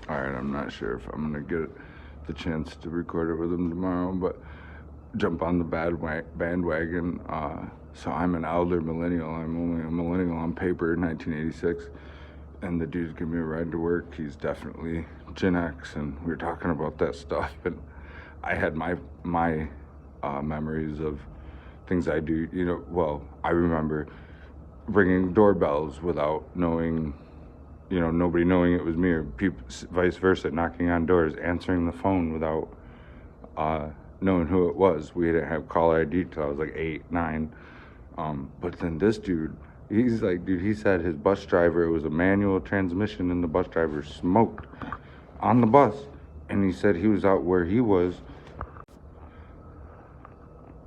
All right, I'm not sure if I'm gonna get the chance to record it with him tomorrow, but jump on the bandwagon. So I'm an elder millennial. I'm only a millennial on paper, 1986, and the dude's giving me a ride to work. He's definitely Gen X, and we were talking about that stuff. And I had my memories of things I do. Well, I remember ringing doorbells without knowing, nobody knowing it was me, or vice versa, knocking on doors, answering the phone without knowing who it was. We didn't have caller ID till I was like 8, 9. But then this dude, he's like, dude, he said his bus driver, it was a manual transmission, and the bus driver smoked on the bus. And he said he was out where he was.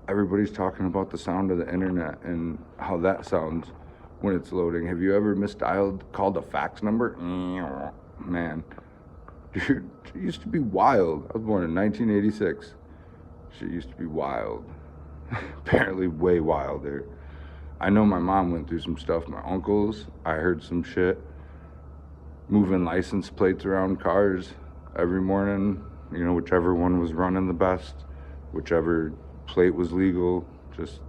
Everybody's talking about the sound of the internet and how that sounds when it's loading. Have you ever called a fax number? Man, dude, it used to be wild. I was born in 1986. Shit used to be wild. Apparently way wilder. I know my mom went through some stuff. My uncles, I heard some shit. Moving license plates around cars every morning, whichever one was running the best, whichever plate was legal, just,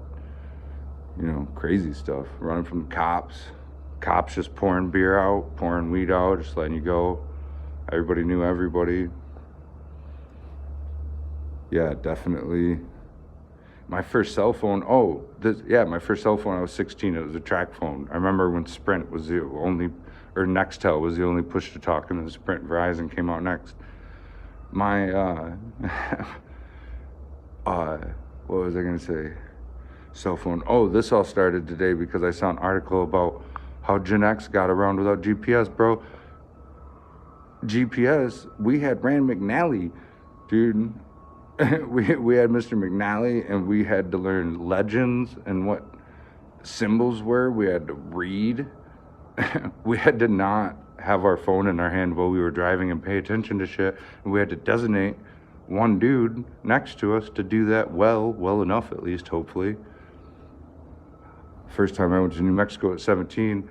crazy stuff. Running from the cops just pouring beer out, pouring weed out, just letting you go. Everybody knew everybody. Yeah, definitely. My first cell phone, my first cell phone, I was 16, it was a track phone. I remember when Sprint was the only, or Nextel was the only push-to-talk, and then Sprint Verizon came out next. My, what was I gonna say? Cell phone. Oh, this all started today because I saw an article about how Gen X got around without GPS, bro. GPS, we had Rand McNally, dude. we had Mr. McNally, and we had to learn legends and what symbols were. We had to read. We had to not have our phone in our hand while we were driving and pay attention to shit. And we had to designate one dude next to us to do that well enough, at least, hopefully. First time I went to New Mexico at 17,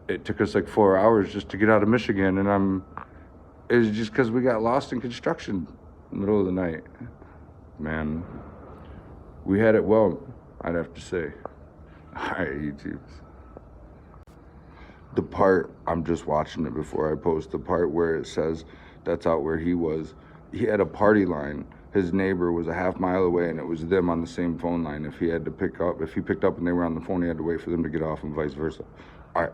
it took us like 4 hours just to get out of Michigan, and it was just because we got lost in construction in the middle of the night. Man, we had it well, I'd have to say. All right, YouTube. The part, I'm just watching it before I post, the part where it says that's out where he was. He had a party line. His neighbor was a half mile away, and it was them on the same phone line. If he picked up and they were on the phone, he had to wait for them to get off, and vice versa. All right.